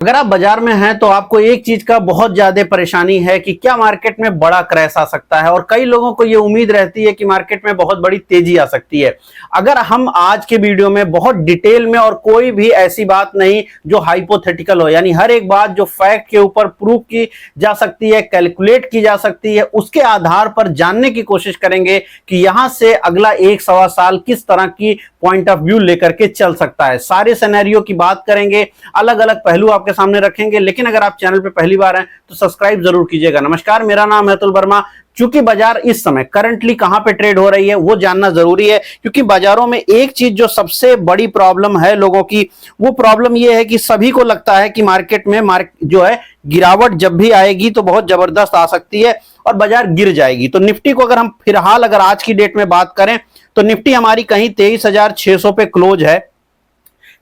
अगर आप बाजार में हैं तो आपको एक चीज का बहुत ज्यादा परेशानी है कि क्या मार्केट में बड़ा क्रैश आ सकता है और कई लोगों को ये उम्मीद रहती है कि मार्केट में बहुत बड़ी तेजी आ सकती है। अगर हम आज के वीडियो में बहुत डिटेल में और कोई भी ऐसी बात नहीं जो हाइपोथेटिकल हो, यानी हर एक बात जो फैक्ट के ऊपर प्रूव की जा सकती है, कैलकुलेट की जा सकती है, उसके आधार पर जानने की कोशिश करेंगे कि यहां से अगला एक सवा साल किस तरह की पॉइंट ऑफ व्यू लेकर के चल सकता है। सारे सिनेरियो की बात करेंगे, अलग अलग पहलू आपके सामने रखेंगे। लेकिन अगर आप चैनल पे पहली बार हैं तो सब्सक्राइब जरूर कीजिएगा। नमस्कार, मेरा नाम है अतुल वर्मा। चूंकि बाजार इस समय करंटली कहां पे ट्रेड हो रही है वो जानना जरूरी है, क्योंकि बाजारों में एक चीज जो सबसे बड़ी प्रॉब्लम है लोगों की, वो प्रॉब्लम ये है कि सभी को लगता है कि मार्केट में जो है गिरावट जब भी आएगी तो बहुत जबरदस्त आ सकती है और बाजार गिर जाएगी। तो निफ्टी को अगर हम फिलहाल अगर आज की डेट में बात करें तो निफ्टी हमारी कहीं 23,600 पे क्लोज है।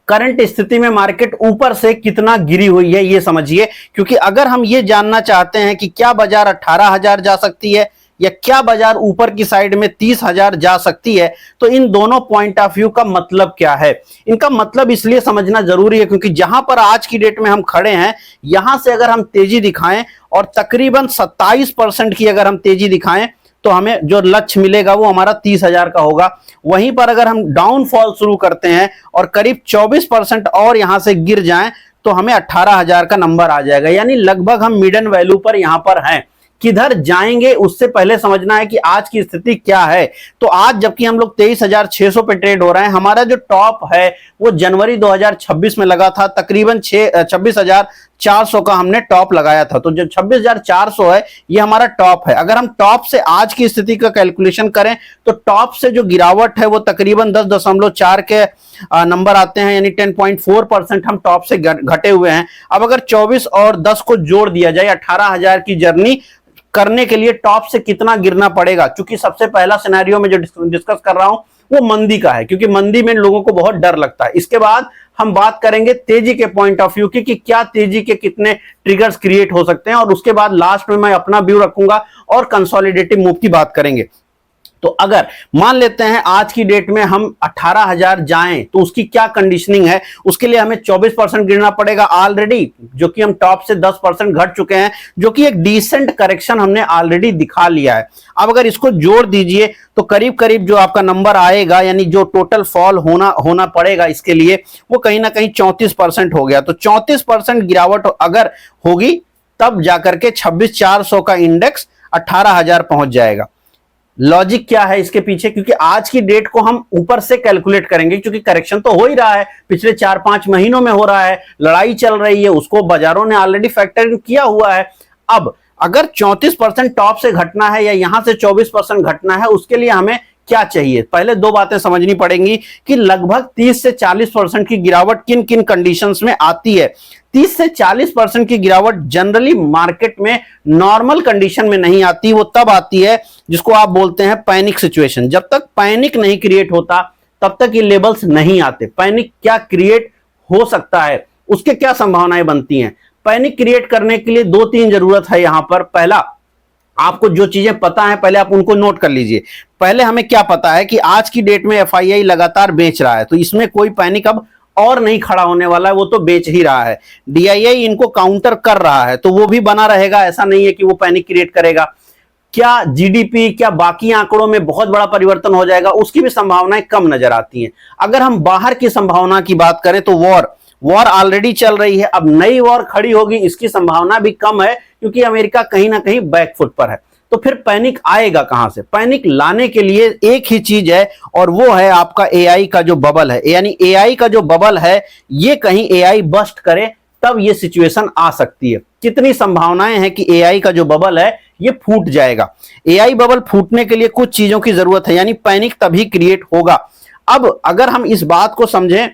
करंट स्थिति में मार्केट ऊपर से कितना गिरी हुई है ये समझिए, क्योंकि अगर हम ये जानना चाहते हैं कि क्या बाजार 18,000 जा सकती है या क्या बाजार ऊपर की साइड में 30,000 जा सकती है, तो इन दोनों पॉइंट ऑफ व्यू का मतलब क्या है। इनका मतलब इसलिए समझना जरूरी है क्योंकि जहां पर आज की डेट में हम खड़े हैं, यहां से अगर हम तेजी दिखाएं और तकरीबन 27% की अगर हम तेजी दिखाएं तो हमें जो लक्ष्य मिलेगा वो हमारा 30,000 का होगा। वहीं पर अगर हम डाउनफॉल शुरू करते हैं और करीब 24% और यहां से गिर जाएं तो हमें 18,000 का नंबर आ जाएगा, यानी लगभग हम मिडन वैल्यू पर यहां पर हैं। किधर जाएंगे उससे पहले समझना है कि आज की स्थिति क्या है। तो आज जबकि हम लोग 23,600 पे ट्रेड हो रहे हैं, हमारा जो टॉप है वो जनवरी 2026 में लगा था, तकरीबन 26,400 का हमने टॉप लगाया था। तो जो 26,400 है ये हमारा टॉप है। अगर हम टॉप से आज की स्थिति का कैलकुलेशन करें तो टॉप से जो गिरावट है वो तकरीबन 10.4 के नंबर आते हैं, यानी 10.4% हम टॉप से घटे हुए हैं। अब अगर 24 और 10 को जोड़ दिया जाए 18,000 की जर्नी करने के लिए टॉप से कितना गिरना पड़ेगा, क्योंकि सबसे पहला सिनेरियो में जो डिस्कस कर रहा हूं वो मंदी का है, क्योंकि मंदी में लोगों को बहुत डर लगता है। इसके बाद हम बात करेंगे तेजी के पॉइंट ऑफ व्यू की कि क्या तेजी के कितने ट्रिगर्स क्रिएट हो सकते हैं, और उसके बाद लास्ट में मैं अपना व्यू रखूंगा और कंसोलिडेटिव मूव की बात करेंगे। तो अगर मान लेते हैं आज की डेट में हम 18,000 जाएं तो उसकी क्या कंडीशनिंग है, उसके लिए हमें 24% गिरना पड़ेगा ऑलरेडी, जो कि हम टॉप से 10% घट चुके हैं, जो कि एक डिसेंट करेक्शन हमने ऑलरेडी दिखा लिया है। अब अगर इसको जोड़ दीजिए तो करीब करीब जो आपका नंबर आएगा, यानी जो टोटल फॉल होना पड़ेगा इसके लिए, वो कहीं ना कहीं 34% हो गया। तो 34% गिरावट अगर होगी तब जाकर के 26,400 का इंडेक्स 18,000 पहुंच जाएगा। लॉजिक क्या है इसके पीछे, क्योंकि आज की डेट को हम ऊपर से कैलकुलेट करेंगे, क्योंकि करेक्शन तो हो ही रहा है, पिछले 4-5 महीनों में हो रहा है, लड़ाई चल रही है, उसको बाजारों ने ऑलरेडी फैक्टर इन किया हुआ है। अब अगर 34% टॉप से घटना है या यहां से 24% घटना है, उसके लिए हमें क्या चाहिए, पहले दो बातें समझनी पड़ेंगी कि लगभग 30 से 40% की गिरावट किन किन कंडीशंस में आती है। 30 से 40% की गिरावट जनरली मार्केट में नॉर्मल कंडीशन में नहीं आती, वो तब आती है जिसको आप बोलते हैं पैनिक सिचुएशन। जब तक पैनिक नहीं क्रिएट होता तब तक ये लेवल्स नहीं आते। पैनिक क्या क्रिएट हो सकता है, उसके क्या संभावनाएं बनती हैं। पैनिक क्रिएट करने के लिए 2-3 जरूरत है। यहां पर पहला, आपको जो चीजें पता है पहले आप उनको नोट कर लीजिए। पहले हमें क्या पता है कि आज की डेट में एफआईआई लगातार बेच रहा है, तो इसमें कोई पैनिक अब और नहीं खड़ा होने वाला है, वो तो बेच ही रहा है। डीआईआई इनको काउंटर कर रहा है तो वो भी बना रहेगा, ऐसा नहीं है कि वो पैनिक क्रिएट करेगा। क्या जीडीपी, क्या बाकी आंकड़ों में बहुत बड़ा परिवर्तन हो जाएगा, उसकी भी संभावनाएं कम नजर आती हैं। अगर हम बाहर की संभावना की बात करें तो वॉर ऑलरेडी चल रही है, अब नई वॉर खड़ी होगी इसकी संभावना भी कम है, क्योंकि अमेरिका कहीं ना कहीं बैकफुट पर है। तो फिर पैनिक आएगा कहां से। पैनिक लाने के लिए एक ही चीज है, और वो है आपका एआई का जो बबल है, यानी एआई का जो बबल है, ये कहीं एआई बस्ट करे तब ये सिचुएशन आ सकती है। कितनी संभावनाएं हैं कि एआई का जो बबल है ये फूट जाएगा। एआई बबल फूटने के लिए कुछ चीजों की जरूरत है, यानी पैनिक तभी क्रिएट होगा। अब अगर हम इस बात को समझें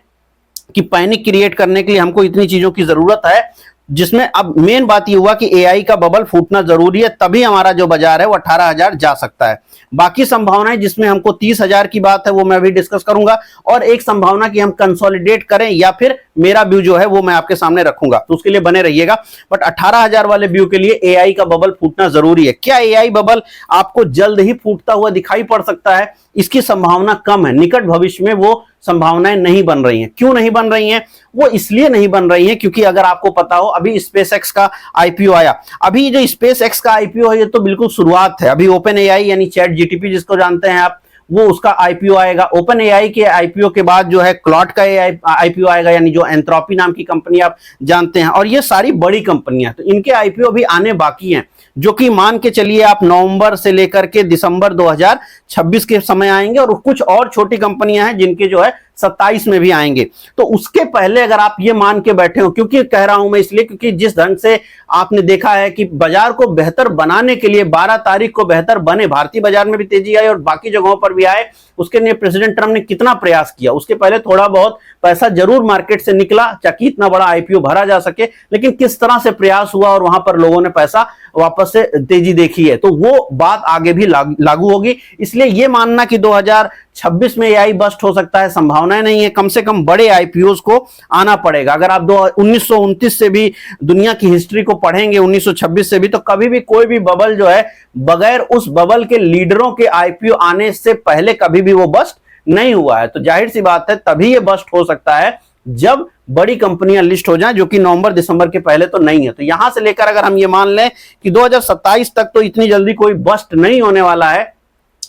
कि पैनिक क्रिएट करने के लिए हमको इतनी चीजों की जरूरत है, जिसमें अब मेन बात ये हुआ कि एआई का बबल फूटना जरूरी है, तभी हमारा जो बाजार है वो 18,000 जा सकता है। बाकी संभावनाएं जिसमें हमको 30,000 की बात है वो मैं भी डिस्कस करूंगा, और एक संभावना कि हम कंसोलिडेट करें या फिर मेरा व्यू जो है वो मैं आपके सामने रखूंगा, तो उसके लिए बने रहिएगा। बट 18,000 वाले व्यू के लिए एआई का बबल फूटना जरूरी है। क्या एआई बबल आपको जल्द ही फूटता हुआ दिखाई पड़ सकता है? इसकी संभावना कम है, निकट भविष्य में वो संभावनाएं नहीं बन रही हैं। क्यों नहीं बन रही हैं? वो इसलिए नहीं बन रही हैं क्योंकि अगर आपको पता हो, अभी स्पेस एक्स का आईपीओ आया। अभी जो स्पेस एक्स का आईपीओ है ये तो बिल्कुल शुरुआत है। अभी ओपन एआई यानी चैट जीटीपी जिसको जानते हैं आप, वो उसका आईपीओ आएगा। ओपन एआई के आईपीओ के बाद जो है क्लॉड का आईपीओ आएगा, यानी जो एंथ्रोपी नाम की कंपनी आप जानते हैं। और ये सारी बड़ी कंपनियां, तो इनके आईपीओ भी आने बाकी हैं, जो कि मान के चलिए आप नवंबर से लेकर के दिसंबर 2026 के समय आएंगे। और कुछ और छोटी कंपनियां हैं जिनके जो है 27 में भी आएंगे। तो उसके पहले अगर आप ये मान के बैठे हो, क्योंकि कह रहा हूं मैं इसलिए क्योंकि जिस ढंग से आपने देखा है कि बाजार को बेहतर बनाने के लिए 12 तारीख को बेहतर बने, भारतीय बाजार में भी तेजी आई और बाकी जगहों पर भी आए, उसके लिए प्रेसिडेंट ट्रंप ने कितना प्रयास किया। उसके पहले थोड़ा बहुत पैसा जरूर मार्केट से निकला ताकि इतना बड़ा आईपीओ भरा जा सके, लेकिन किस तरह से प्रयास हुआ और वहां पर लोगों ने पैसा वापस से तेजी देखी है, तो वो बात आगे भी लागू होगी। इसलिए ये मानना कि 2026 में एआई बस्ट हो सकता है, संभावनाएं नहीं है। कम से कम बड़े आईपीओस को आना पड़ेगा। अगर आप 1929 से भी दुनिया की हिस्ट्री को पढ़ेंगे, 1926 से भी, तो कभी भी कोई भी बबल जो है बगैर उस बबल के लीडरों के आईपीओ आने से पहले कभी भी वो बस्ट नहीं हुआ है। तो जाहिर सी बात है तभी ये बस्ट हो सकता है जब बड़ी कंपनियां लिस्ट हो जाएं, जो कि नवंबर दिसंबर के पहले तो नहीं है। तो यहां से लेकर अगर हम ये मान लें कि 2027 तक तो इतनी जल्दी कोई बस्ट नहीं होने वाला है,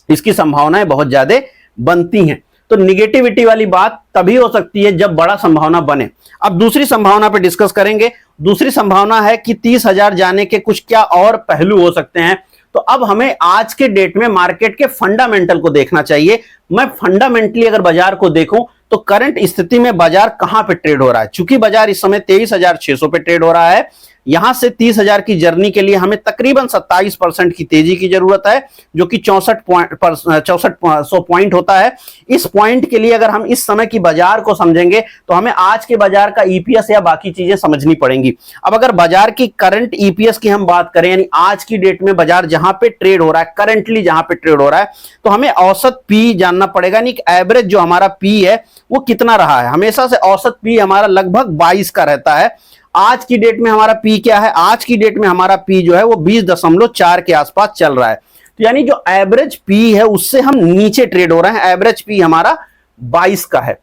इसकी संभावनाएं बहुत ज्यादा बनती हैं। तो निगेटिविटी वाली बात तभी हो सकती है जब बड़ा संभावना बने। अब दूसरी संभावना पे डिस्कस करेंगे। दूसरी संभावना है कि 30,000 जाने के कुछ क्या और पहलू हो सकते हैं। तो अब हमें आज के डेट में मार्केट के फंडामेंटल को देखना चाहिए। मैं फंडामेंटली अगर बाजार को देखूं तो करंट स्थिति में बाजार कहां पे ट्रेड हो रहा है। चूंकि बाजार इस समय 23,600 पे ट्रेड हो रहा है, यहां से 30,000 की जर्नी के लिए हमें तकरीबन 27% की तेजी की जरूरत है, जो कि 6400 पॉइंट होता है। इस पॉइंट के लिए अगर हम इस समय की बाजार को समझेंगे तो हमें आज के बाजार का ईपीएस या बाकी चीजें समझनी पड़ेंगी। अब अगर बाजार की करंट ईपीएस की हम बात करें, यानी आज की डेट में बाजार जहां पे ट्रेड हो रहा है, करंटली जहां पे ट्रेड हो रहा है, तो हमें औसत पी जानना पड़ेगा। यानी एवरेज जो हमारा पी है वो कितना रहा है। हमेशा से औसत पी हमारा लगभग 22 का रहता है। आज की डेट में हमारा पी क्या है? आज की डेट में हमारा पी जो है वो 20.4 के आसपास चल रहा है। तो यानी जो एवरेज पी है उससे हम नीचे ट्रेड हो रहे हैं। एवरेज पी हमारा 22 का है।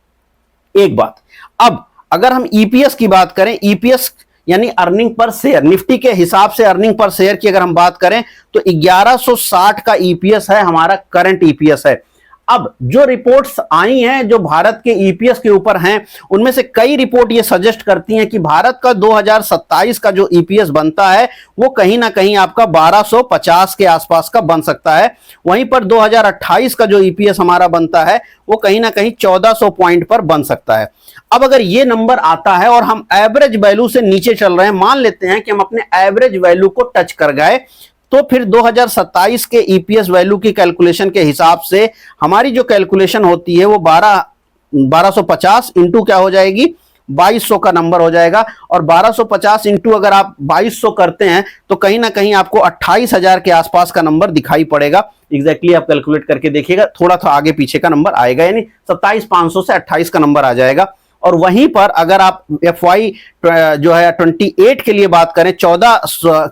एक बात। अब अगर हम ईपीएस की बात करें, ईपीएस यानी अर्निंग पर शेयर, निफ्टी के हिसाब से अर्निंग पर शेयर की अगर हम बात करें तो 1160 का ईपीएस है, हमारा करंट ईपीएस है। अब जो रिपोर्ट्स आई हैं जो भारत के ईपीएस के ऊपर हैं, उनमें से कई रिपोर्ट ये सजेस्ट करती हैं कि भारत का 2027 का जो ईपीएस बनता है वो कहीं ना कहीं आपका 1250 के आसपास का बन सकता है। वहीं पर 2028 का जो ईपीएस हमारा बनता है वो कहीं ना कहीं 1400 पॉइंट पर बन सकता है। अब अगर ये नंबर आता है और हम एवरेज वैल्यू से नीचे चल रहे हैं, मान लेते हैं कि हम अपने एवरेज वैल्यू को टच कर गए, तो फिर 2027 के ईपीएस वैल्यू की कैलकुलेशन के हिसाब से हमारी जो कैलकुलेशन होती है वो 1250 इंटू क्या हो जाएगी, 2200 का नंबर हो जाएगा। और 1250 इंटू अगर आप 2200 करते हैं तो कहीं ना कहीं आपको 28,000 के आसपास का नंबर दिखाई पड़ेगा। एग्जैक्टली आप कैलकुलेट करके देखिएगा, थोड़ा सा आगे पीछे का नंबर आएगा, यानी 27,500 से 28 का नंबर आ जाएगा। और वहीं पर अगर आप FY जो है 28 के लिए बात करें, 14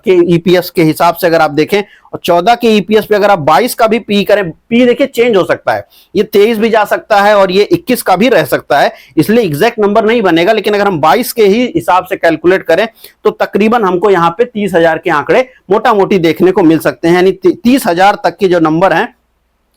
के ईपीएस के हिसाब से अगर आप देखें, और 14 के ईपीएस पे अगर आप 22 का भी पी करें, पी देखिए चेंज हो सकता है, ये 23 भी जा सकता है और ये 21 का भी रह सकता है, इसलिए एग्जैक्ट नंबर नहीं बनेगा। लेकिन अगर हम 22 के ही हिसाब से कैलकुलेट करें तो तकरीबन हमको यहाँ पे 30,000 के आंकड़े मोटा मोटी देखने को मिल सकते हैं। यानी 30,000 तक के जो नंबर हैं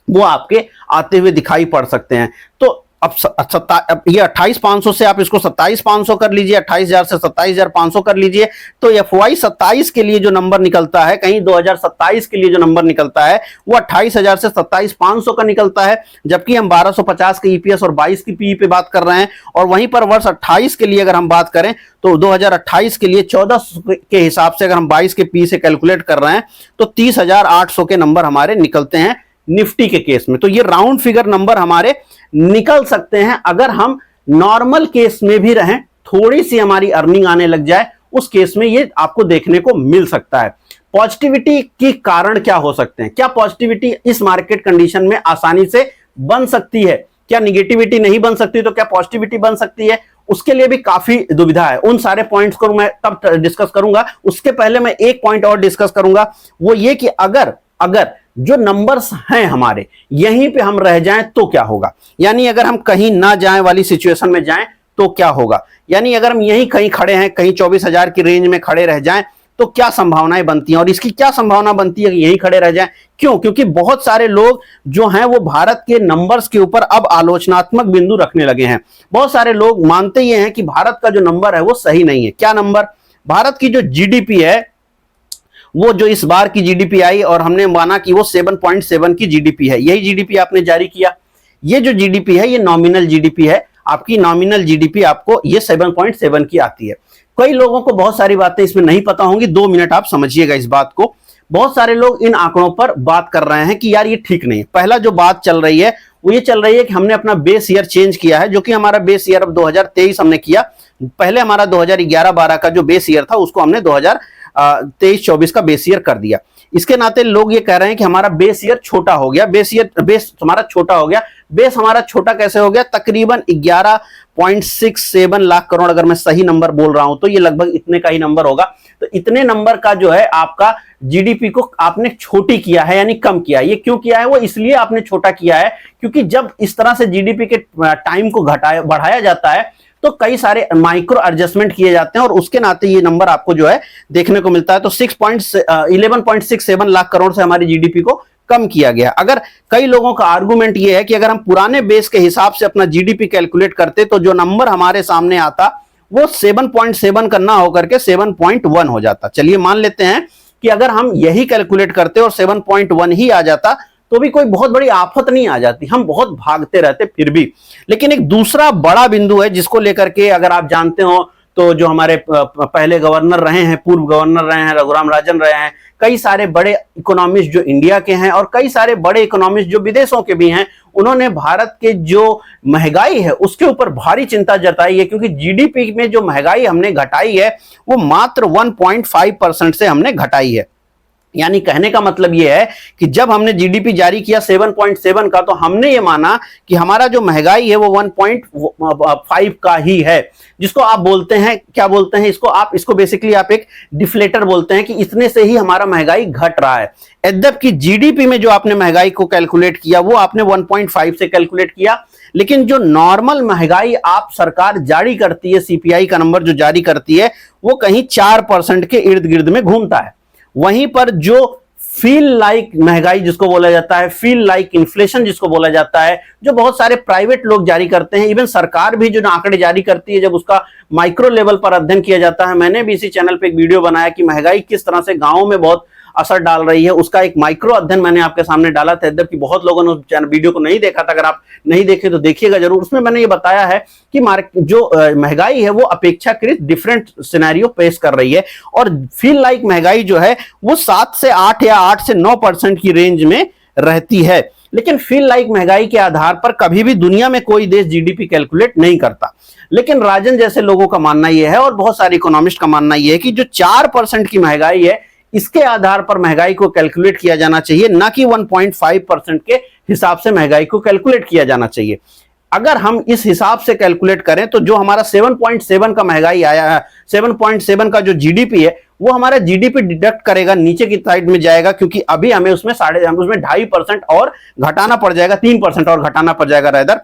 वो आपके आते हुए दिखाई पड़ सकते हैं। तो अब ये 28,500 से आप इसको 27,500 कर लीजिए, 28,000 से 27,500 कर लीजिए, तो FY 27 के लिए जो नंबर निकलता है, कहीं 2027 के लिए जो नंबर निकलता है वो 28,000 से 27,500 का निकलता है। जबकि हम 1250 के ईपीएस और 22 की पी पे बात कर रहे हैं। और वहीं पर वर्ष 28 के लिए अगर हम बात करें तो 2028 के लिए 14 के हिसाब से अगर हम 22 के पी से कैलकुलेट कर रहे हैं तो 30,800 के नंबर हमारे निकलते हैं निफ्टी के केस में। तो ये राउंड फिगर नंबर हमारे निकल सकते हैं अगर हम नॉर्मल केस में भी रहें, थोड़ी सी हमारी अर्निंग आने लग जाए, उस केस में ये आपको देखने को मिल सकता है। पॉजिटिविटी के कारण क्या हो सकते हैं? क्या पॉजिटिविटी इस मार्केट कंडीशन में आसानी से बन सकती है? क्या निगेटिविटी नहीं बन सकती तो क्या पॉजिटिविटी बन सकती है? उसके लिए भी काफी दुविधा है। उन सारे पॉइंट्स को मैं तब डिस्कस करूंगा। उसके पहले मैं एक पॉइंट और डिस्कस करूंगा, वो ये कि अगर जो नंबर्स हैं हमारे यहीं पे हम रह जाएं तो क्या होगा, यानी अगर हम कहीं ना जाए वाली सिचुएशन में जाएं तो क्या होगा, यानी अगर हम यहीं कहीं खड़े हैं, कहीं 24,000 की रेंज में खड़े रह जाएं तो क्या संभावनाएं बनती हैं, और इसकी क्या संभावना बनती है कि यहीं खड़े रह जाएं। क्यों? क्योंकि बहुत सारे लोग जो हैं वो भारत के नंबर्स के ऊपर अब आलोचनात्मक बिंदु रखने लगे हैं। बहुत सारे लोग मानते ये हैं कि भारत का जो नंबर है वो सही नहीं है। क्या नंबर? भारत की जो जीडीपी है, वो जो इस बार की जीडीपी आई और हमने माना कि वो 7.7 की जीडीपी है, यही जीडीपी आपने जारी किया। ये जो जीडीपी है ये नॉमिनल जीडीपी है, आपकी नॉमिनल जीडीपी आपको ये 7.7 की आती है। कई लोगों को बहुत सारी बातें इसमें नहीं पता होंगी, 2 मिनट आप समझिएगा इस बात को। बहुत सारे लोग इन आंकड़ों पर बात कर रहे हैं कि यार ये ठीक नहीं है। पहला जो बात चल रही है वो ये चल रही है कि हमने अपना बेस ईयर चेंज किया है, जो कि हमारा बेस ईयर अब 2023 हमने किया। पहले हमारा 2011-12 का जो बेस ईयर था उसको हमने 2023-24 का बेस ईयर कर दिया। इसके नाते लोग ये कह रहे हैं कि हमारा बेस ईयर छोटा हो गया, बेस हमारा छोटा हो गया। बेस हमारा छोटा कैसे हो गया? तकरीबन 11.67 लाख करोड़, अगर मैं सही नंबर बोल रहा हूं तो ये लगभग इतने का ही नंबर होगा। तो इतने नंबर का जो है आपका जीडीपी को आपने छोटी किया है, यानी कम किया है। ये क्यों किया है? वो इसलिए आपने छोटा किया है क्योंकि जब इस तरह से जीडीपी के टाइम को बढ़ाया जाता है तो कई सारे माइक्रो एडजस्टमेंट किए जाते हैं और उसके नाते ये नंबर आपको जो है देखने को मिलता है। तो 11.67 लाख करोड़ से हमारी जीडीपी को कम किया गया। अगर कई लोगों का आर्गुमेंट ये है कि अगर हम पुराने बेस के हिसाब से अपना जीडीपी कैलकुलेट करते तो जो नंबर हमारे सामने आता वो 7.7 का ना होकर के 7.1 हो जाता। चलिए मान लेते हैं कि अगर हम यही कैलकुलेट करते और 7.1 ही आ जाता तो भी कोई बहुत बड़ी आफत नहीं आ जाती, हम बहुत भागते रहते फिर भी। लेकिन एक दूसरा बड़ा बिंदु है जिसको लेकर के अगर आप जानते हो तो जो हमारे पहले गवर्नर रहे हैं, पूर्व गवर्नर रहे हैं, रघुराम राजन रहे हैं, कई सारे बड़े इकोनॉमिस्ट जो इंडिया के हैं और कई सारे बड़े इकोनॉमिस्ट जो विदेशों के भी हैं, उन्होंने भारत के जो महंगाई है उसके ऊपर भारी चिंता जताई है। क्योंकि जीडीपी में जो महंगाई हमने घटाई है वो मात्र 1.5% से हमने घटाई है। यानी कहने का मतलब यह है कि जब हमने जीडीपी जारी किया 7.7 का तो हमने ये माना कि हमारा जो महंगाई है वो 1.5 का ही है, जिसको आप बोलते हैं, क्या बोलते हैं इसको बेसिकली आप एक डिफ्लेटर बोलते हैं कि इतने से ही हमारा महंगाई घट रहा है। यद्यपि जीडीपी में जो आपने महंगाई को कैलकुलेट किया वो आपने 1.5 से कैलकुलेट किया, लेकिन जो नॉर्मल महंगाई आप सरकार जारी करती है, सीपीआई का नंबर जो जारी करती है वो कहीं 4% के इर्द गिर्द में घूमता है। वहीं पर जो फील लाइक महंगाई जिसको बोला जाता है, फील लाइक इन्फ्लेशन जिसको बोला जाता है, जो बहुत सारे प्राइवेट लोग जारी करते हैं, इवन सरकार भी जो आंकड़े जारी करती है, जब उसका माइक्रो लेवल पर अध्ययन किया जाता है, मैंने भी इसी चैनल पे एक वीडियो बनाया कि महंगाई किस तरह से गांवों में बहुत असर डाल रही है, उसका एक माइक्रो अध्ययन मैंने आपके सामने डाला था। यद्यपि बहुत लोगों ने उस वीडियो को नहीं देखा था, अगर आप नहीं देखे तो देखिएगा जरूर। उसमें मैंने ये बताया है कि जो महंगाई है वो अपेक्षाकृत डिफरेंट सिनेरियो पेश कर रही है और फील लाइक महंगाई जो है वो 7 से 8 या 8 से 9% की रेंज में रहती है। लेकिन फील लाइक महंगाई के आधार पर कभी भी दुनिया में कोई देश जीडीपी कैलकुलेट नहीं करता। लेकिन राजन जैसे लोगों का मानना यह है और बहुत सारे इकोनॉमिस्ट का मानना यह है कि जो 4% की महंगाई है इसके आधार पर महंगाई को कैलकुलेट किया जाना चाहिए, ना कि 1.5% के हिसाब से महंगाई को कैलकुलेट किया जाना चाहिए। अगर हम इस हिसाब से कैलकुलेट करें तो जो हमारा 7.7 का महंगाई आया है, 7.7 का जो जीडीपी है वो हमारा जीडीपी डिडक्ट करेगा, नीचे की साइड में जाएगा, क्योंकि अभी हमें उसमें 2.5% और घटाना पड़ जाएगा, 3% और घटाना पड़ जाएगा रेदर।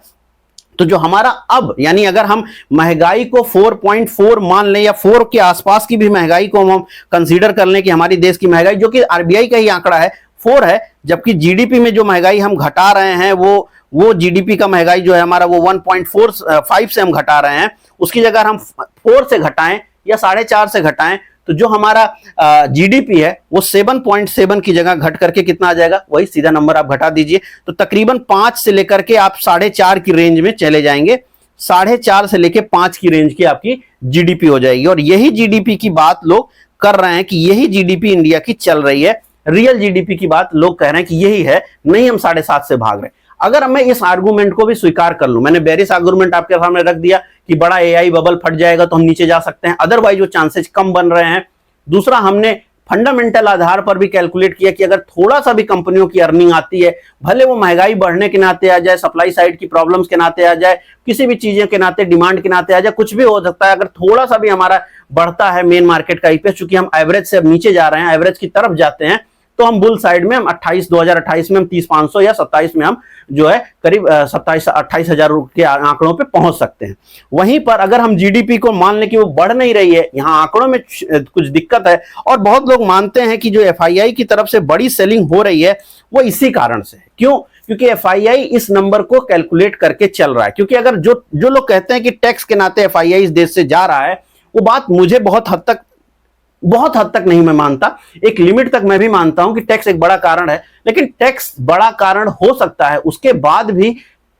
तो जो हमारा अब, यानी अगर हम महंगाई को 4.4 मान लें या 4 के आसपास की भी महंगाई को हम कंसीडर कर लें कि हमारी देश की महंगाई, जो कि आरबीआई का ही आंकड़ा है, 4 है, जबकि जीडीपी में जो महंगाई हम घटा रहे हैं वो जीडीपी का महंगाई जो है हमारा वो 1.45 से हम घटा रहे हैं, उसकी जगह हम 4 से घटाएं या 4.5 से घटाएं तो जो हमारा जीडीपी है वो 7.7 की जगह घट करके कितना आ जाएगा, वही सीधा नंबर आप घटा दीजिए तो तकरीबन 5 से लेकर के आप 4.5 की रेंज में चले जाएंगे। 4.5 से लेकर 5 की रेंज की आपकी जीडीपी हो जाएगी। और यही जीडीपी की बात लोग कर रहे हैं कि यही जीडीपी इंडिया की चल रही है। रियल जीडीपी की बात लोग कह रहे हैं कि यही है, नहीं हम 7.5 से भाग रहे। अगर मैं इस आर्गुमेंट को भी स्वीकार कर लूं, मैंने बेरिश आर्गुमेंट आपके सामने रख दिया कि बड़ा एआई बबल फट जाएगा तो हम नीचे जा सकते हैं, अदरवाइज वो चांसेस कम बन रहे हैं। दूसरा, हमने फंडामेंटल आधार पर भी कैलकुलेट किया कि अगर थोड़ा सा भी कंपनियों की अर्निंग आती है, भले वो महंगाई बढ़ने के नाते आ जाए, सप्लाई साइड की प्रॉब्लम्स के नाते आ जाए, किसी भी चीजें के नाते, डिमांड के नाते आ जाए, कुछ भी हो सकता है, अगर थोड़ा सा भी हमारा बढ़ता है मेन मार्केट का ईपीएस, चूंकि हम एवरेज से अब नीचे जा रहे हैं, एवरेज की तरफ जाते हैं, तो हम बुल साइड में हम 2028 में हम 30,500 या 27 में हम जो है करीब 27-28 हजार के आंकड़ों पे पहुंच सकते हैं। वहीं पर अगर हम जीडीपी को मान लें कि वो बढ़ नहीं रही है, यहाँ आंकड़ों में कुछ दिक्कत है, और बहुत लोग मानते हैं कि जो एफआईआई की तरफ से बड़ी सेलिंग हो रही है वो इसी कारण से है। क्यों? क्योंकि एफआईआई इस नंबर को कैलकुलेट करके चल रहा है। क्योंकि अगर जो लोग कहते हैं कि टैक्स के नाते एफआईआई इस देश से जा रहा है, वो बात मुझे बहुत हद तक नहीं मैं मानता। एक लिमिट तक मैं भी मानता हूं कि टैक्स एक बड़ा कारण है, लेकिन टैक्स बड़ा कारण हो सकता है, उसके बाद भी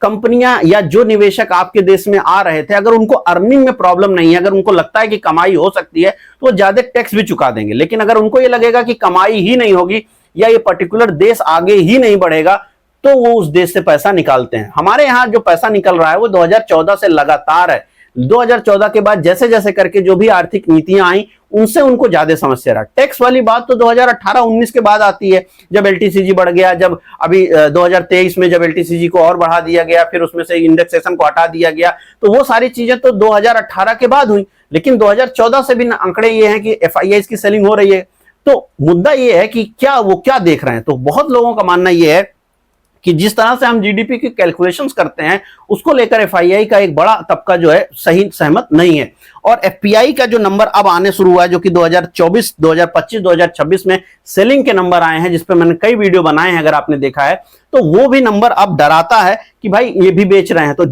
कंपनियां या जो निवेशक आपके देश में आ रहे थे, अगर उनको अर्निंग में प्रॉब्लम नहीं है, अगर उनको लगता है कि कमाई हो सकती है, तो वो ज्यादा टैक्स भी चुका देंगे। लेकिन अगर उनको ये लगेगा कि कमाई ही नहीं होगी या ये पर्टिकुलर देश आगे ही नहीं बढ़ेगा, तो वो उस देश से पैसा निकालते हैं। हमारे यहां जो पैसा निकल रहा है वो 2014 से लगातार है। 2014 के बाद जैसे जैसे करके जो भी आर्थिक नीतियां आई, उनसे उनको ज्यादा समस्या रहा। टैक्स वाली बात तो 2018-19 के बाद आती है, जब एलटीसीजी बढ़ गया, जब अभी 2023 में जब एलटीसीजी को और बढ़ा दिया गया, फिर उसमें से इंडेक्सेशन को हटा दिया गया, तो वो सारी चीजें तो 2018 के बाद हुई। लेकिन 2014 से भी आंकड़े ये हैं कि एफआईआई की सेलिंग हो रही है। तो मुद्दा ये है कि वो क्या देख रहे हैं। तो बहुत लोगों का मानना ये है कि जिस तरह से हम जीडीपी की कैलकुलेशंस करते हैं, उसको लेकर एफआईआई का एक बड़ा तबका जो है सही सहमत नहीं है। और एफपीआई का जो नंबर अब आने शुरू हुआ है, जो कि 2024, 2025, 2026 में सेलिंग के नंबर आए हैं, जिसपे मैंने कई वीडियो बनाए हैं, अगर आपने देखा है तो वो भी नंबर अब डराता है कि भाई ये भी बेच रहे हैं। तो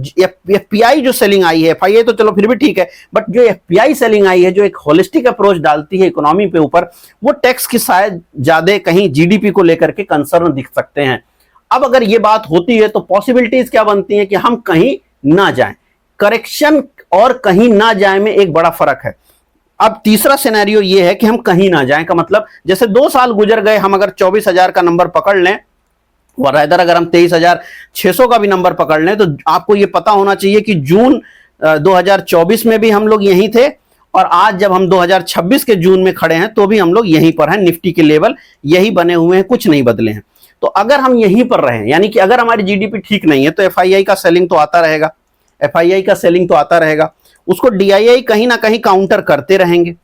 एफपीआई जो सेलिंग आई है, एफआईआई तो चलो फिर भी ठीक है, बट जो एफपीआई सेलिंग आई है, जो एक होलिस्टिक अप्रोच डालती है इकोनॉमी पे ऊपर, वो टैक्स की शायद ज्यादा कहीं जीडीपी को लेकर के कंसर्न दिख सकते हैं। अब अगर ये बात होती है तो पॉसिबिलिटीज क्या बनती हैं कि हम कहीं ना जाएं। करेक्शन और कहीं ना जाए में एक बड़ा फर्क है। अब तीसरा सिनेरियो ये है कि हम कहीं ना जाएं का मतलब, जैसे 2 साल गुजर गए, हम अगर 24,000 का नंबर पकड़ लें, और इधर अगर हम 23,600 का भी नंबर पकड़ लें, तो आपको ये पता होना चाहिए कि जून 2024 में भी हम लोग यहीं थे, और आज जब हम 2026 के जून में खड़े हैं तो भी हम लोग यहीं पर हैं। निफ्टी के लेवल यही बने हुए हैं, कुछ नहीं बदले हैं। तो अगर हम यहीं पर रहें, यानी कि अगर हमारी जीडीपी ठीक नहीं है, तो एफआईआई का सेलिंग तो आता रहेगा, एफआईआई का सेलिंग तो आता रहेगा, उसको डीआईआई कहीं ना कहीं काउंटर करते रहेंगे।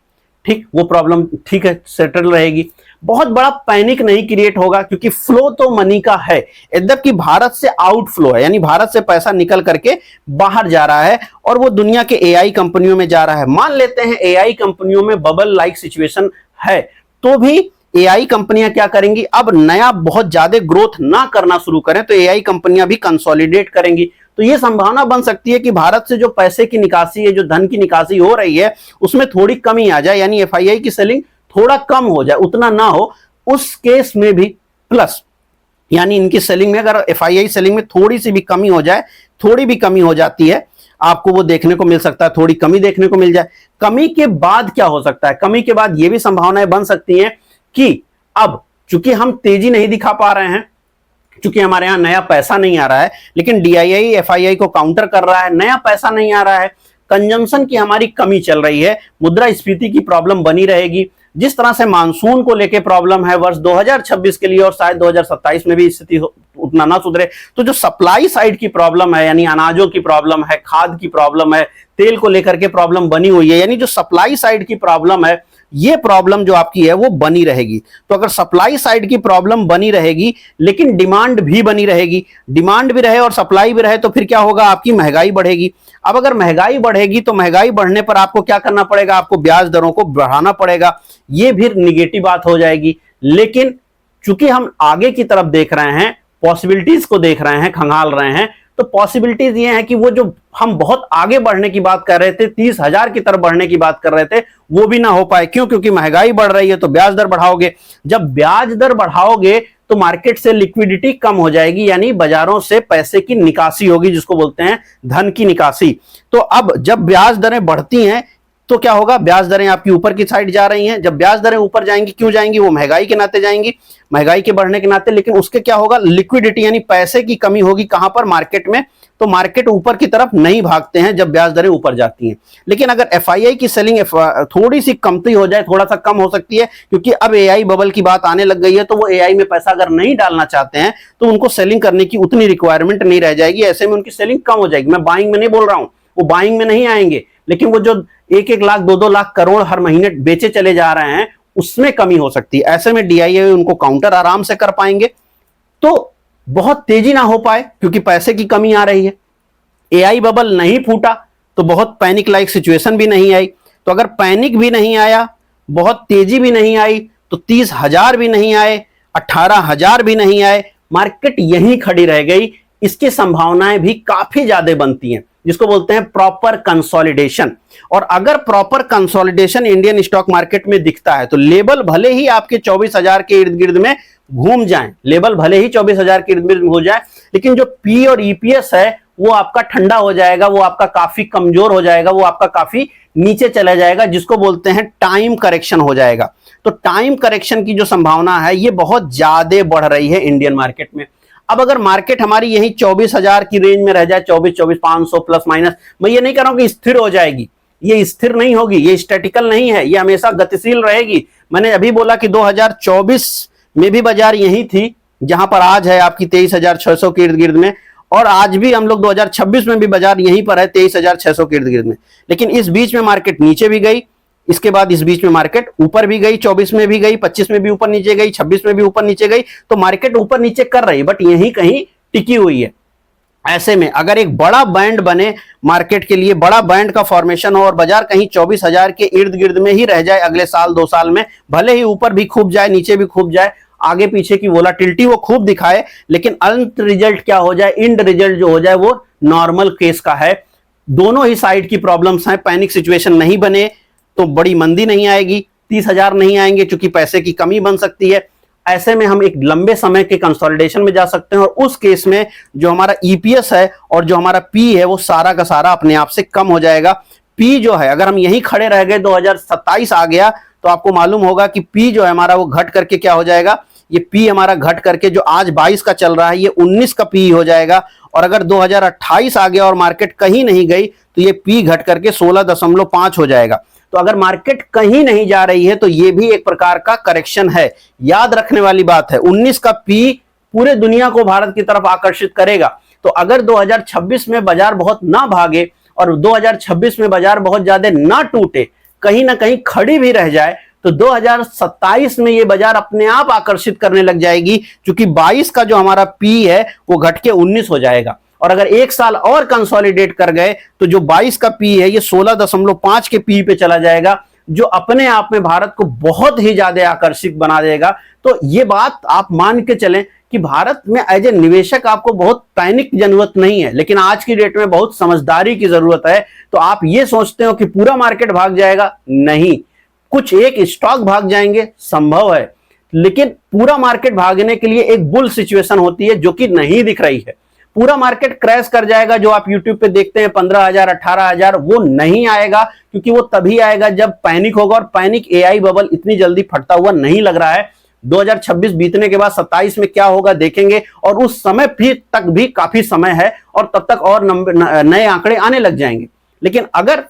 ठीक, वो प्रॉब्लम ठीक है, सेटल रहेगी। बहुत बड़ा पैनिक नहीं क्रिएट होगा, क्योंकि फ्लो तो मनी का है, एकदम कि भारत से आउटफ्लो है, यानी भारत से पैसा निकल करके बाहर जा रहा है, और वो दुनिया के एआई कंपनियों में जा रहा है। मान लेते हैं एआई कंपनियों में बबल लाइक सिचुएशन है, तो भी एआई कंपनियां क्या करेंगी, अब नया बहुत ज्यादा ग्रोथ ना करना शुरू करें, तो एआई कंपनियां भी कंसोलिडेट करेंगी। तो यह संभावना बन सकती है कि भारत से जो पैसे की निकासी है, जो धन की निकासी हो रही है, उसमें थोड़ी कमी आ जाए, यानी एफआईआई की सेलिंग थोड़ा कम हो जाए, उतना ना हो। उस केस में भी प्लस, यानी इनकी सेलिंग में अगर एफआईआई सेलिंग में थोड़ी सी भी कमी हो जाए, थोड़ी भी कमी हो जाती है, आपको वो देखने को मिल सकता है, थोड़ी कमी देखने को मिल जाए। कमी के बाद क्या हो सकता है, कमी के बाद ये भी संभावनाएं बन सकती हैं कि अब चूंकि हम तेजी नहीं दिखा पा रहे हैं, चूंकि हमारे यहां नया पैसा नहीं आ रहा है, लेकिन डीआईआई एफआईआई को काउंटर कर रहा है, नया पैसा नहीं आ रहा है, कंजम्पशन की हमारी कमी चल रही है, मुद्रास्फीति की प्रॉब्लम बनी रहेगी। जिस तरह से मानसून को लेके प्रॉब्लम है वर्ष 2026 के लिए, और शायद 2027 में भी स्थिति उतना ना सुधरे, तो जो सप्लाई साइड की प्रॉब्लम है, यानी अनाजों की प्रॉब्लम है, खाद की प्रॉब्लम है, तेल को लेकर के प्रॉब्लम बनी हुई है, यानी जो सप्लाई साइड की प्रॉब्लम है, ये प्रॉब्लम जो आपकी है वो बनी रहेगी। तो अगर सप्लाई साइड की प्रॉब्लम बनी रहेगी, लेकिन डिमांड भी बनी रहेगी, डिमांड भी रहे और सप्लाई भी रहे, तो फिर क्या होगा, आपकी महंगाई बढ़ेगी। अब अगर महंगाई बढ़ेगी, तो महंगाई बढ़ने पर आपको क्या करना पड़ेगा, आपको ब्याज दरों को बढ़ाना पड़ेगा, ये भी निगेटिव बात हो जाएगी। लेकिन चूंकि हम आगे की तरफ देख रहे हैं, पॉसिबिलिटीज को देख रहे हैं, खंगाल रहे हैं, तो पॉसिबिलिटीज ये है कि वो जो हम बहुत आगे बढ़ने की बात कर रहे थे, 30,000 की तरफ बढ़ने की बात कर रहे थे, वो भी ना हो पाए। क्यों? क्योंकि महंगाई बढ़ रही है, तो ब्याज दर बढ़ाओगे। जब ब्याज दर बढ़ाओगे तो मार्केट से लिक्विडिटी कम हो जाएगी, यानी बाजारों से पैसे की निकासी होगी, जिसको बोलते हैं धन की निकासी। तो अब जब ब्याज दरें बढ़ती हैं, तो क्या होगा, ब्याज दरें आपकी ऊपर की साइड जा रही हैं। जब ब्याज दरें ऊपर जाएंगी, क्यों जाएंगी, वो महंगाई के नाते जाएंगी, महंगाई के बढ़ने के नाते। लेकिन उसके क्या होगा, लिक्विडिटी यानी पैसे की कमी होगी, कहां पर, मार्केट में। तो मार्केट ऊपर की तरफ नहीं भागते हैं जब ब्याज दरें ऊपर जाती हैं। लेकिन अगर एफआईआई की सेलिंग थोड़ी सी कमती हो जाए, थोड़ा सा कम हो सकती है, क्योंकि अब एआई बबल की बात आने लग गई है, तो वो एआई में पैसा अगर नहीं डालना चाहते हैं, तो उनको सेलिंग करने की उतनी रिक्वायरमेंट नहीं रह जाएगी, ऐसे में उनकी सेलिंग कम हो जाएगी। मैं बाइंग में नहीं बोल रहा हूं, वो बाइंग में नहीं आएंगे, लेकिन वो जो 1-1 लाख 2-2 लाख करोड़ हर महीने बेचे चले जा रहे हैं, उसमें कमी हो सकती है। ऐसे में DIA उनको काउंटर आराम से कर पाएंगे, तो बहुत तेजी ना हो पाए क्योंकि पैसे की कमी आ रही है। AI बबल नहीं फूटा तो बहुत पैनिक लाइक सिचुएशन भी नहीं आई। तो अगर पैनिक भी नहीं आया, बहुत तेजी भी नहीं आई, तो 30,000 भी नहीं आए, 18,000 भी नहीं आए, मार्केट यहीं खड़ी रह गई। इसकी संभावनाएं भी काफी ज्यादा बनती हैं, जिसको बोलते हैं प्रॉपर कंसोलिडेशन। और अगर proper consolidation Indian stock market में दिखता है तो लेवल भले ही आपके 24,000 के इर्द गिर्द में घूम जाएं, लेवल भले ही 24,000 के इर्द गिर्द हो जाए, लेकिन जो P और EPS है वो आपका ठंडा हो जाएगा, वो आपका काफी कमजोर हो जाएगा, वो आपका काफी नीचे चला जाएगा, जिसको बोलते हैं टाइम करेक्शन हो जाएगा। तो टाइम करेक्शन की जो संभावना है ये बहुत ज्यादा बढ़ रही है इंडियन मार्केट में। अब अगर मार्केट हमारी यही 24,000 की रेंज में रह जाए, 24,500 प्लस माइनस, मैं ये नहीं कह रहा हूं कि स्थिर हो जाएगी, ये स्थिर नहीं होगी, ये स्टैटिकल नहीं है, ये हमेशा गतिशील रहेगी। मैंने अभी बोला कि 2024 में भी बाजार यही थी जहां पर आज है आपकी 23,600 के इर्द गिर्द में, और आज भी हम लोग 2026 में भी बाजार यहीं पर है 23,600 के इर्द गिर्द में। लेकिन इस बीच में मार्केट नीचे भी गई, इसके बाद इस बीच में मार्केट ऊपर भी गई, 24 में भी गई, 25 में भी ऊपर नीचे गई, 26 में भी ऊपर नीचे गई। तो मार्केट ऊपर नीचे कर रही है, बट यहीं कहीं टिकी हुई है। ऐसे में अगर एक बड़ा बैंड बने मार्केट के लिए, बड़ा बैंड का फॉर्मेशन हो और बाजार कहीं 24,000 के इर्द गिर्द में ही रह जाए अगले साल 2 साल में, भले ही ऊपर भी खूब जाए नीचे भी खूब जाए, आगे पीछे की वोलाटिलिटी वो खूब दिखाए, लेकिन अंत रिजल्ट क्या हो जाए, इंड रिजल्ट जो हो जाए वो नॉर्मल केस का है। दोनों ही साइड की प्रॉब्लम्स हैं, पैनिक सिचुएशन नहीं बने तो बड़ी मंदी नहीं आएगी, 30,000 नहीं आएंगे क्योंकि पैसे की कमी बन सकती है। ऐसे में हम एक लंबे समय के कंसोलिडेशन में जा सकते हैं, और उस केस में जो हमारा EPS है और जो हमारा P है वो सारा का सारा अपने आप से कम हो जाएगा। P जो है, अगर हम यहीं खड़े रह गए, 2027 आ गया, तो आपको मालूम होगा कि P जो है हमारा वो घट करके क्या हो जाएगा, ये P हमारा घट करके जो आज 22 का चल रहा है ये 19 का P हो जाएगा। और अगर 2028 आ गया और मार्केट कहीं नहीं गई तो ये P घट करके 16.5 हो जाएगा। तो अगर मार्केट कहीं नहीं जा रही है तो ये भी एक प्रकार का करेक्शन है। याद रखने वाली बात है, 19 का P पूरे दुनिया को भारत की तरफ आकर्षित करेगा। तो अगर 2026 में बाजार बहुत ना भागे और 2026 में बाजार बहुत ज्यादा ना टूटे, कहीं ना कहीं खड़ी भी रह जाए, तो 2027 में ये बाजार अपने आप आकर्षित करने लग जाएगी, क्योंकि 22 का जो हमारा P है वो घट के 19 हो जाएगा। और अगर एक साल और कंसोलिडेट कर गए तो जो 22 का P है ये 16.5 के P पे चला जाएगा, जो अपने आप में भारत को बहुत ही ज्यादा आकर्षित बना देगा। तो ये बात आप मान के चलें कि भारत में एज ए निवेशक आपको बहुत पैनिक जरूरत नहीं है, लेकिन आज की डेट में बहुत समझदारी की जरूरत है। तो आप ये सोचते हो कि पूरा मार्केट भाग जाएगा, नहीं, कुछ एक स्टॉक भाग जाएंगे संभव है, लेकिन पूरा मार्केट भागने के लिए एक बुल सिचुएशन होती है जो कि नहीं दिख रही है। पूरा मार्केट क्रैश कर जाएगा जो आप YouTube पे देखते हैं 15,000 18,000, वो नहीं आएगा, क्योंकि वो तभी आएगा जब पैनिक होगा, और पैनिक AI बबल इतनी जल्दी फटता हुआ नहीं लग रहा है। 2026 बीतने के बाद 27 में क्या होगा देखेंगे, और उस समय भी तक भी काफी समय है, और तब तक और नए आंकड़े आने लग जाएंगे। लेकिन अगर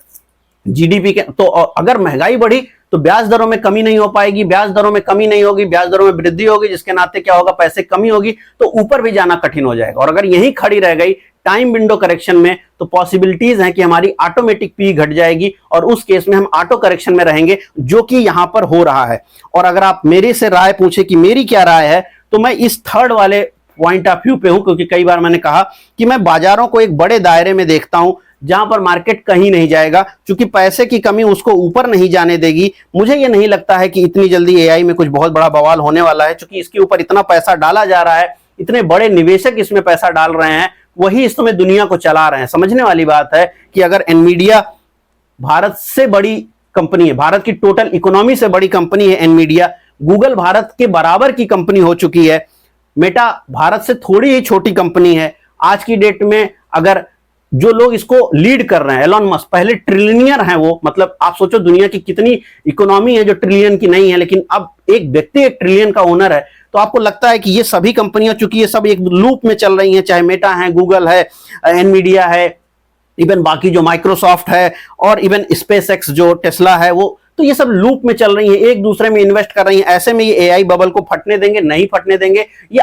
GDP के, तो अगर महंगाई बढ़ी तो ब्याज दरों में कमी नहीं हो पाएगी, ब्याज दरों में कमी नहीं होगी, ब्याज दरों में वृद्धि होगी, जिसके नाते क्या होगा, पैसे कमी होगी, तो ऊपर भी जाना कठिन हो जाएगा। और अगर यही खड़ी रह गई टाइम विंडो करेक्शन में, तो पॉसिबिलिटीज हैं कि हमारी ऑटोमेटिक P घट जाएगी, और उस केस में हम ऑटो करेक्शन में रहेंगे, जो कि यहां पर हो रहा है। और अगर आप मेरे से राय पूछे कि मेरी क्या राय है, तो मैं इस थर्ड वाले पॉइंट ऑफ व्यू पे हूं, क्योंकि कई बार मैंने कहा कि मैं बाजारों को एक बड़े दायरे में देखता हूं जहां पर मार्केट कहीं नहीं जाएगा, क्योंकि पैसे की कमी उसको ऊपर नहीं जाने देगी। मुझे ये नहीं लगता है कि इतनी जल्दी AI में कुछ बहुत बड़ा बवाल होने वाला है, क्योंकि इसके ऊपर इतना पैसा डाला जा रहा है, इतने बड़े निवेशक इसमें पैसा डाल रहे हैं, वही इस समय दुनिया को चला रहे हैं। समझने वाली बात है कि अगर एनवीडिया भारत से बड़ी कंपनी है, भारत की टोटल इकोनॉमी से बड़ी कंपनी है एनवीडिया, गूगल भारत के बराबर की कंपनी हो चुकी है, मेटा भारत से थोड़ी ही छोटी कंपनी है। आज की डेट में अगर जो लोग इसको लीड कर रहे हैं, एलॉन मस्क पहले ट्रिलियनियर हैं वो, मतलब आप सोचो दुनिया की कितनी इकोनॉमी है जो ट्रिलियन की नहीं है, लेकिन अब एक व्यक्ति 1 ट्रिलियन का ओनर है। तो आपको लगता है कि ये सभी कंपनियां, चूंकि ये सब एक लूप में चल रही हैं, चाहे मेटा है, गूगल है, एनवीडिया है, इवन बाकी जो माइक्रोसॉफ्ट है, और इवन स्पेसएक्स जो टेस्ला है, वो तो ये सब लूप में चल रही है, एक दूसरे में इन्वेस्ट कर रही है। ऐसे में ये एआई बबल को फटने देंगे? नहीं फटने देंगे। ये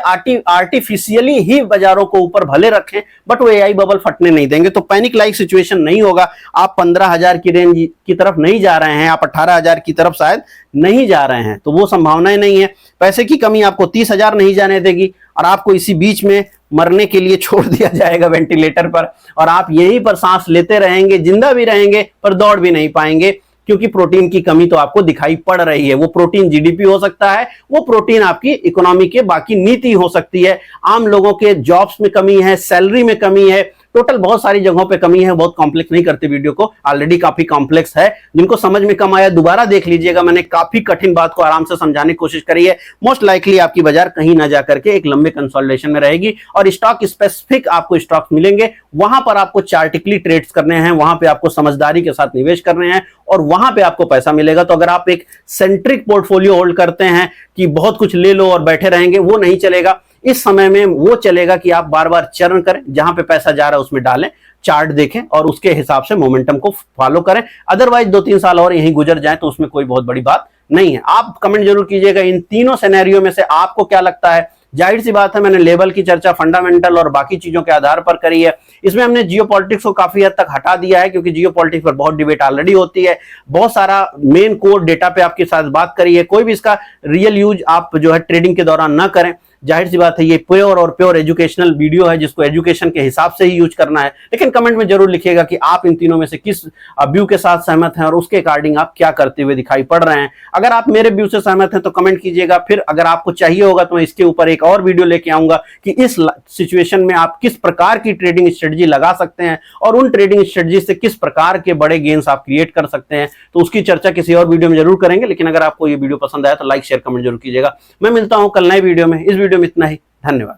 आर्टिफिशियली ही बाजारों को ऊपर भले रखें, बट वो एआई बबल फटने नहीं देंगे। तो पैनिक लाइक सिचुएशन नहीं होगा। आप 15,000 की रेंज की तरफ नहीं जा रहे हैं, आप 18,000 की तरफ शायद नहीं जा रहे हैं, तो वो संभावनाएं नहीं है। पैसे की कमी आपको 30,000 नहीं जाने देगी और आपको इसी बीच में मरने के लिए छोड़ दिया जाएगा वेंटिलेटर पर, और आप यहीं पर सांस लेते रहेंगे, जिंदा भी रहेंगे पर दौड़ भी नहीं पाएंगे, क्योंकि प्रोटीन की कमी तो आपको दिखाई पड़ रही है। वो प्रोटीन जीडीपी हो सकता है, वो प्रोटीन आपकी इकोनॉमी के बाकी नीति हो सकती है। आम लोगों के जॉब्स में कमी है, सैलरी में कमी है, टोटल बहुत सारी जगहों पे कमी है। बहुत कॉम्प्लेक्स नहीं करते वीडियो को, ऑलरेडी काफी कॉम्प्लेक्स है। जिनको समझ में कम आया दोबारा देख लीजिएगा, मैंने काफी कठिन बात को आराम से समझाने की कोशिश करी है। मोस्ट लाइकली आपकी बाजार कहीं ना जाकर के एक लंबे कंसोलिडेशन में रहेगी और स्टॉक स्पेसिफिक आपको स्टॉक्स मिलेंगे। वहां पर आपको चार्टिकली ट्रेड्स करने हैं, वहां पे आपको समझदारी के साथ निवेश करने हैं और वहां पे आपको पैसा मिलेगा। तो अगर आप एक सेंट्रिक पोर्टफोलियो होल्ड करते हैं कि बहुत कुछ ले लो और बैठे रहेंगे, वो नहीं चलेगा। इस समय में वो चलेगा कि आप बार बार चर्न करें, जहां पे पैसा जा रहा है उसमें डालें, चार्ट देखें और उसके हिसाब से मोमेंटम को फॉलो करें। अदरवाइज 2-3 साल और यहीं गुजर जाए तो उसमें कोई बहुत बड़ी बात नहीं है। आप कमेंट जरूर कीजिएगा इन तीनों सिनेरियो में से आपको क्या लगता है। जाहिर सी बात है, मैंने लेवल की चर्चा फंडामेंटल और बाकी चीजों के आधार पर करी है। इसमें हमने जियोपॉलिटिक्स को काफी हद तक हटा दिया है, क्योंकि जियोपॉलिटिक्स पर बहुत डिबेट ऑलरेडी होती है। बहुत सारा मेन कोर डेटा पे आपके साथ बात करी है। कोई भी इसका रियल यूज आप जो है ट्रेडिंग के दौरान ना करें। जाहिर सी बात है, ये प्योर और प्योर एजुकेशनल वीडियो है, जिसको एजुकेशन के हिसाब से ही यूज करना है। लेकिन कमेंट में जरूर लिखिएगा कि आप इन तीनों में से किस व्यू के साथ सहमत हैं और उसके अकॉर्डिंग आप क्या करते हुए दिखाई पड़ रहे हैं। अगर आप मेरे व्यू से सहमत हैं तो कमेंट कीजिएगा। फिर अगर आपको चाहिए होगा तो मैं इसके ऊपर एक और वीडियो लेके आऊंगा कि इस सिचुएशन में आप किस प्रकार की ट्रेडिंग स्ट्रेटजी लगा सकते हैं और उन ट्रेडिंग स्ट्रेटजी से किस प्रकार के बड़े गेन्स आप क्रिएट कर सकते हैं। तो उसकी चर्चा किसी और वीडियो में जरूर करेंगे। लेकिन अगर आपको ये वीडियो पसंद आया तो लाइक शेयर कमेंट जरूर कीजिएगा। मैं मिलता हूं कल नए वीडियो में। इस वीडियो में इतना ही। धन्यवाद।